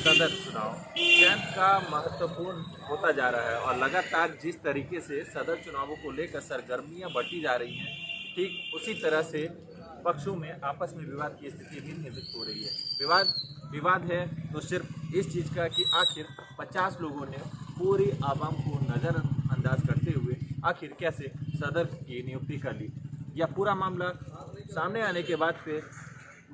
सदर चुनाव चयन का महत्वपूर्ण होता जा रहा है और लगातार जिस तरीके से सदर चुनावों को लेकर सरगर्मियां बढ़ती जा रही हैं, ठीक उसी तरह से पक्षों में आपस में विवाद की स्थिति भी निर्मित हो रही है। विवाद है तो सिर्फ इस चीज़ का कि आखिर 50 लोगों ने पूरी आवाम को नज़रअंदाज करते हुए आखिर कैसे सदर की नियुक्ति कर ली। यह पूरा मामला सामने आने के बाद फिर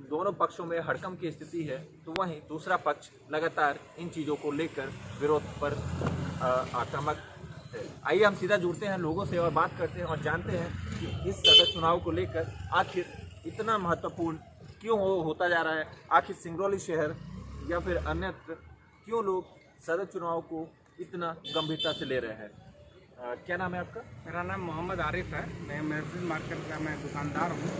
दोनों पक्षों में हड़कंप की स्थिति है, तो वहीं दूसरा पक्ष लगातार इन चीज़ों को लेकर विरोध पर आक्रामक है। आइए हम सीधा जुड़ते हैं लोगों से और बात करते हैं और जानते हैं कि इस सदर चुनाव को लेकर आखिर इतना महत्वपूर्ण क्यों होता जा रहा है। आखिर सिंगरौली शहर या फिर अन्यत्र क्यों लोग सदर चुनाव को इतना गंभीरता से ले रहे हैं। क्या नाम है आपका? मेरा नाम मोहम्मद आरिफ है। मैं महफिल मार्केट का मैं दुकानदार हूँ।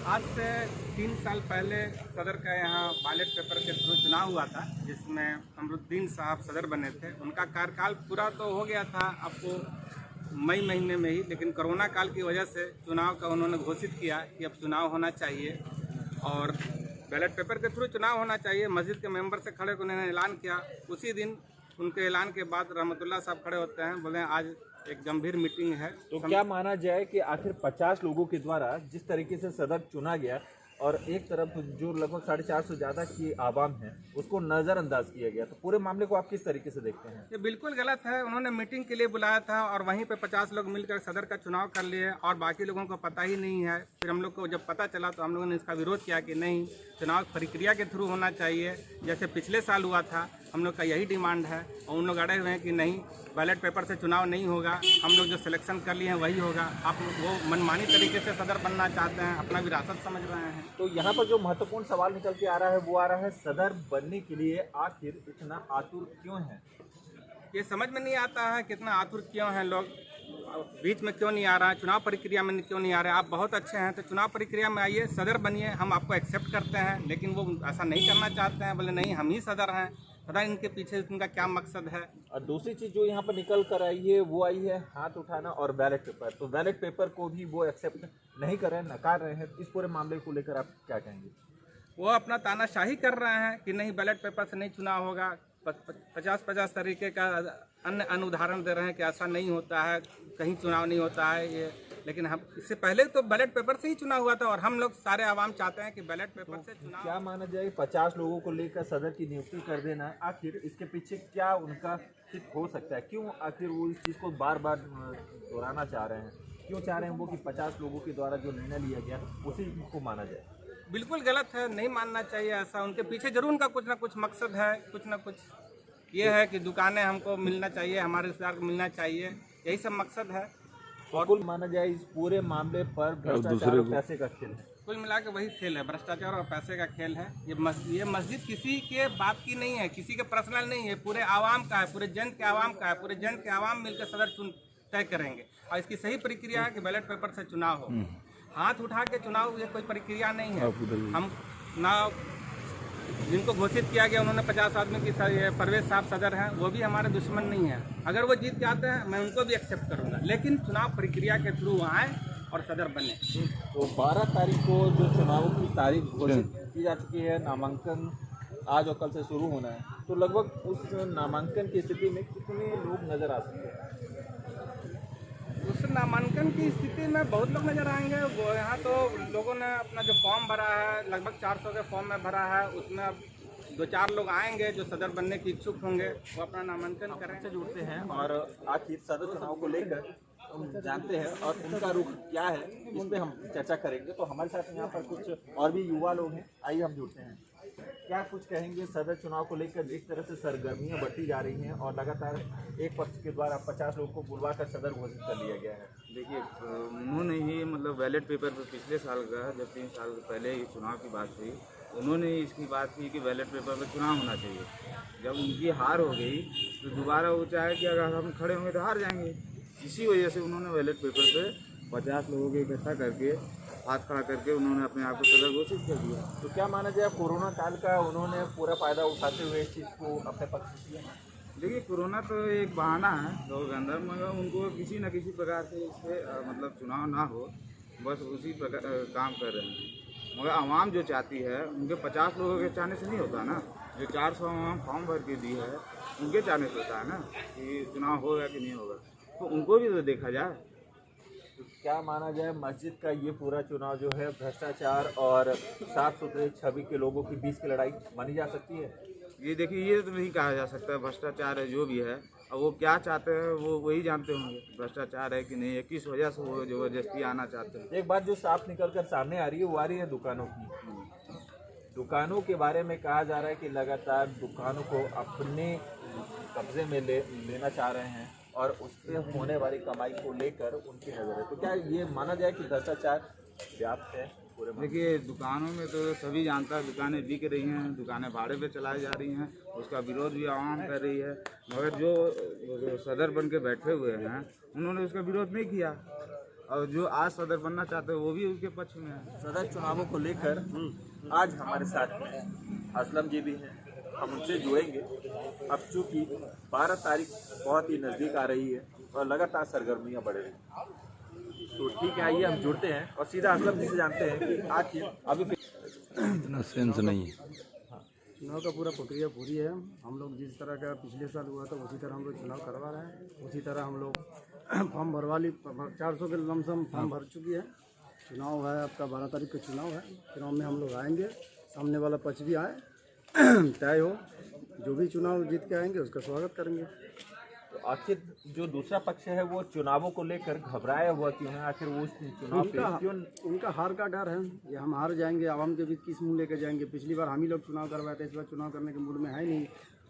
आज से 3 साल पहले सदर का यहाँ बैलेट पेपर के थ्रू चुनाव हुआ था, जिसमें अमरुद्दीन साहब सदर बने थे। उनका कार्यकाल पूरा तो हो गया था आपको मई महीने में ही, लेकिन कोरोना काल की वजह से चुनाव का उन्होंने घोषित किया कि अब चुनाव होना चाहिए और बैलेट पेपर के थ्रू चुनाव होना चाहिए। मस्जिद के मेंबर से खड़े उन्होंने ऐलान किया। उसी दिन उनके ऐलान के बाद रहमतुल्लाह साहब खड़े होते हैं, बोले आज एक गंभीर मीटिंग है। तो क्या माना जाए कि आखिर 50 लोगों के द्वारा जिस तरीके से सदर चुना गया और एक तरफ जो लगभग 450 से ज़्यादा की आवाम है उसको नज़रअंदाज किया गया, तो पूरे मामले को आप किस तरीके से देखते हैं? ये बिल्कुल गलत है। उन्होंने मीटिंग के लिए बुलाया था और वहीं पे 50 लोग मिलकर सदर का चुनाव कर लिए और बाकी लोगों को पता ही नहीं है। फिर हम लोग को जब पता चला तो हम लोगों ने इसका विरोध किया कि नहीं, चुनाव प्रक्रिया के थ्रू होना चाहिए, जैसे पिछले साल हुआ था। हम लोग का यही डिमांड है और उन लोग अड़े हुए हैं कि नहीं, बैलेट पेपर से चुनाव नहीं होगा, हम लोग जो सिलेक्शन कर लिए हैं वही होगा। आप वो मनमानी तरीके से सदर बनना चाहते हैं, अपना विरासत समझ रहे हैं। तो यहाँ पर जो महत्वपूर्ण सवाल निकल के आ रहा है वो आ रहा है, सदर बनने के लिए आखिर इतना आतुर क्यों है? ये समझ में नहीं आता है कितना आतुर क्यों हैं लोग, बीच में क्यों नहीं आ रहा है, चुनाव प्रक्रिया में क्यों नहीं आ रहे हैं। आप बहुत अच्छे हैं तो चुनाव प्रक्रिया में आइए, सदर बनिए, हम आपको एक्सेप्ट करते हैं। लेकिन वो ऐसा नहीं करना चाहते हैं, बोले नहीं हम ही सदर हैं। पता इनके पीछे इनका क्या मकसद है। और दूसरी चीज़ जो यहाँ पर निकल कर आई है वो आई है हाथ उठाना और बैलेट पेपर। तो बैलेट पेपर को भी वो एक्सेप्ट नहीं कर रहे हैं, नकार रहे हैं। इस पूरे मामले को लेकर आप क्या कहेंगे? वो अपना तानाशाही कर रहे हैं कि नहीं बैलेट पेपर से नहीं चुनाव होगा। 50 तरीके का अन्य उदाहरण दे रहे हैं कि ऐसा नहीं होता है, कहीं चुनाव नहीं होता है ये। लेकिन हम इससे पहले तो बैलेट पेपर से ही चुनाव हुआ था और हम लोग सारे आवाम चाहते हैं कि बैलेट पेपर से चुनाव। क्या माना जाए 50 लोगों को लेकर सदर की नियुक्ति कर देना, आखिर इसके पीछे क्या उनका हित हो सकता है? क्यों आखिर वो इस चीज़ को बार बार दोहराना चाह रहे हैं? क्यों चाह रहे हैं वो कि 50 लोगों के द्वारा जो निर्णय लिया गया उसी को माना जाए? बिल्कुल गलत है, नहीं मानना चाहिए ऐसा। उनके पीछे जरूर उनका कुछ ना कुछ मकसद है, कुछ ना कुछ ये है कि दुकानें हमको मिलना चाहिए, हमारे रिश्तेदार को मिलना चाहिए, यही सब मकसद है। और कुल माना जाए इस पूरे मामले पर भ्रष्टाचार और पैसे का खेल है। कुल मिला के वही खेल है, भ्रष्टाचार और पैसे का खेल है। ये मस्जिद किसी के बात की नहीं है, किसी के पर्सनल नहीं है, पूरे आवाम का है, पूरे जन के आवाम का है। पूरे जन के आवाम मिलकर सदर चुन तय करेंगे और इसकी सही प्रक्रिया है कि बैलेट पेपर से चुनाव हो। हाथ उठा के चुनाव ये कोई प्रक्रिया नहीं है। हम ना जिनको घोषित किया गया उन्होंने 50 आदमी की परवेज साहब सदर हैं, वो भी हमारे दुश्मन नहीं हैं। अगर वो जीत जाते हैं मैं उनको भी एक्सेप्ट करूँगा, लेकिन चुनाव प्रक्रिया के थ्रू आए और सदर बने। तो 12 तारीख को जो चुनाव की तारीख घोषित की जा चुकी है, नामांकन आज और कल से शुरू होना है, तो लगभग उस नामांकन की स्थिति में कितने लोग नजर आ सकते हैं? उस नामांकन की स्थिति में बहुत लोग नजर आएंगे। वो यहाँ तो लोगों ने अपना जो फॉर्म भरा है, लगभग 400 के फॉर्म में भरा है, उसमें अब 2-4 लोग आएंगे जो सदर बनने के इच्छुक होंगे, वो अपना नामांकन करें। से जुड़ते हैं और आखिर सदर चुनाव को लेकर हम जानते हैं और उनका रुख क्या है इस पर हम चर्चा करेंगे। तो हमारे साथ यहाँ पर कुछ और भी युवा लोग हैं, आइए हम जुड़ते हैं। क्या कुछ कहेंगे सदर चुनाव को लेकर? जिस तरह से सरगर्मियां बढ़ती जा रही हैं और लगातार एक पक्ष के द्वारा 50 लोगों को बुलवाकर सदर घोषित कर लिया गया है। देखिए, उन्होंने ही मतलब बैलेट पेपर पर पिछले साल का जब 3 साल पहले ये चुनाव की बात हुई, उन्होंने इसकी बात की कि बैलेट पेपर पर चुनाव होना चाहिए। जब उनकी हार हो गई तो दोबारा वो चाहे कि अगर हम खड़े होंगे तो हार जाएंगे। इसी वजह से उन्होंने बैलेट पेपर पे 50 लोगों को इकट्ठा करके हाथ खड़ा करके उन्होंने अपने आप को सदर घोषित कर दिया। तो क्या माना जाए कोरोना काल का उन्होंने पूरा फायदा उठाते हुए इस चीज़ को अपने पक्ष में किया? देखिए, कोरोना तो एक बहाना है लोगों के अंदर, मगर उनको किसी न किसी प्रकार से इससे मतलब चुनाव ना हो, बस उसी प्रकार काम कर रहे हैं। मगर आवाम जो चाहती है उनके 50 लोगों के चाहने से नहीं होता ना। जो 400 आवाम फॉर्म भर के दी है उनके चाहने से होता है ना कि चुनाव होगा कि नहीं होगा, तो उनको भी तो देखा जाए। तो क्या माना जाए, मस्जिद का ये पूरा चुनाव जो है भ्रष्टाचार और साफ सुथरे छवि के लोगों के बीच की लड़ाई मानी जा सकती है? ये देखिए, ये तो नहीं कहा जा सकता भ्रष्टाचार है जो भी है। अब वो क्या चाहते हैं वो वही जानते होंगे, भ्रष्टाचार है कि नहीं है, किस वजह से वो जबरदस्ती आना चाहते हैं। एक बात जो साफ निकल कर सामने आ रही है वो आ रही है दुकानों की। दुकानों के बारे में कहा जा रहा है कि लगातार दुकानों को अपने कब्जे में लेना चाह रहे हैं और उससे होने वाली कमाई को लेकर उनकी नज़र है। तो क्या ये माना जाए कि भ्रष्टाचार व्याप्त है पूरे? देखिए, दुकानों में तो सभी जानता है, दुकानें बिक रही हैं, दुकानें भाड़े पे चलाई जा रही हैं, उसका विरोध भी आवाम कर रही है। मगर जो सदर बन के बैठे हुए हैं उन्होंने उसका विरोध नहीं किया, और जो आज सदर बनना चाहते हैं वो भी उनके पक्ष में है। सदर चुनावों को लेकर आज हमारे साथ में असलम जी भी हैं, हम उनसे जुड़ेंगे। अब चूँकि 12 तारीख बहुत ही नज़दीक आ रही है और लगातार सरगर्मियाँ बढ़ रही हैं, तो ठीक है, आइए हम जुड़ते हैं और सीधा असलम जी से जानते हैं कि आखिर अभी इतना सेंस नहीं है। चुनाव का पूरा प्रक्रिया पूरी है। हम लोग जिस तरह का पिछले साल हुआ था उसी तरह हम लोग चुनाव करवा रहे हैं। उसी तरह हम लोग फॉर्म भरवा ली, 400 के लमसम फॉर्म भर चुकी है। चुनाव है आपका 12 तारीख का चुनाव है। चुनाव में हम लोग आएंगे, सामने वाला पक्ष भी आए, तय हो, जो भी चुनाव जीत के आएंगे उसका स्वागत करेंगे। तो आखिर जो दूसरा पक्ष है वो चुनावों को लेकर घबराया हुआ क्यों है? आखिर वो उस चुनाव पे क्यों? उनका हार का डर है, ये हम हार जाएंगे, आवाम के बीच किस मुंह लेके जाएंगे। पिछली बार हम ही लोग चुनाव करवाए थे, इस बार चुनाव करने के मूड में है नहीं।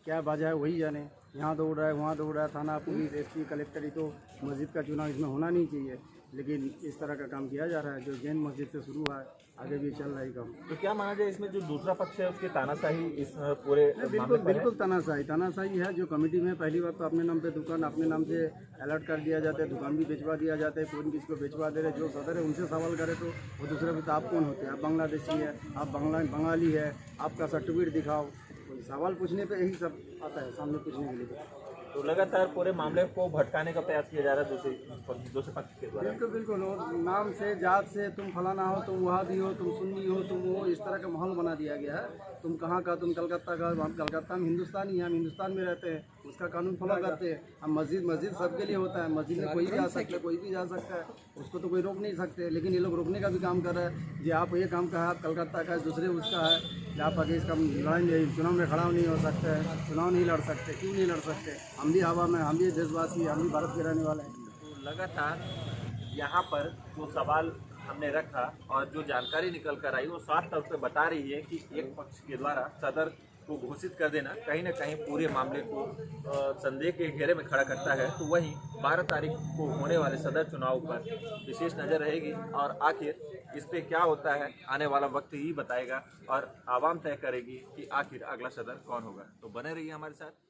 क्या वजह है वही जाने, यहाँ दौड़ रहा है वहाँ दौड़ रहा है, थाना पुलिस एसपी कलेक्टर, ही तो मस्जिद का चुनाव इसमें होना नहीं चाहिए, लेकिन इस तरह का काम किया जा रहा है। जो जैन मस्जिद से शुरू हुआ है आगे भी चल रहा है काम। तो क्या माना जाए इसमें जो दूसरा पक्ष है उसकी तानाशाही इस पूरे बिल्कुल बिल्कुल तानाशाही है। जो कमेटी में पहली बार तो अपने नाम पे दुकान अपने नाम से अलर्ट कर दिया जाता है, दुकान भी बेचवा दिया जाता है, कोई किसी को बेचवा दे रहे। जो सदर है उनसे सवाल करे तो वो दूसरे पे, तो आप कौन होते हैं? आप बांग्लादेशी है, आप बंगाली है, आपका सर्टिफिकेट दिखाओ। कोई सवाल पूछने पे यही सब आता है सामने पूछने के लिए। तो लगातार पूरे मामले को भटकाने का प्रयास किया जा रहा है दूसरे पक्ष के द्वारा। बिल्कुल बिल्कुल, और नाम से जात से तुम फलाना हो, तुम वहाबी हो, तुम सुन्नी हो, तुम वो, इस तरह का माहौल बना दिया गया है। तुम कहाँ का? तुम कलकत्ता का। हम कलकत्ता में हिंदुस्तानी हैं, हम हिंदुस्तान में रहते हैं, उसका कानून फॉलो करते हैं। हम मस्जिद सबके लिए होता है, मस्जिद में कोई भी आ सकता है, कोई भी जा सकता है, उसको तो कोई रोक नहीं सकते। लेकिन ये लोग रोकने का भी काम कर रहे हैं। जी आप ये काम का है, आप कलकत्ता का है, दूसरे उसका है, कि आप आगे इसका लड़ेंगे, चुनाव में खड़ा नहीं हो सकते हैं, चुनाव नहीं लड़ सकते। क्यों नहीं लड़ सकते? हम भी हवा में, हम भी देशवासी, हम भी भारत के रहने वाले हैं। तो लगातार यहाँ पर जो सवाल हमने रखा और जो जानकारी निकल कर आई वो साफ तौर पे बता रही है कि एक पक्ष के द्वारा सदर को घोषित कर देना कहीं ना कहीं पूरे मामले को संदेह के घेरे में खड़ा करता है। तो वहीं 12 तारीख को होने वाले सदर चुनाव पर विशेष नज़र रहेगी और आखिर इस पे क्या होता है आने वाला वक्त ही बताएगा और आवाम तय करेगी कि आखिर अगला सदर कौन होगा। तो बने रहिए हमारे साथ।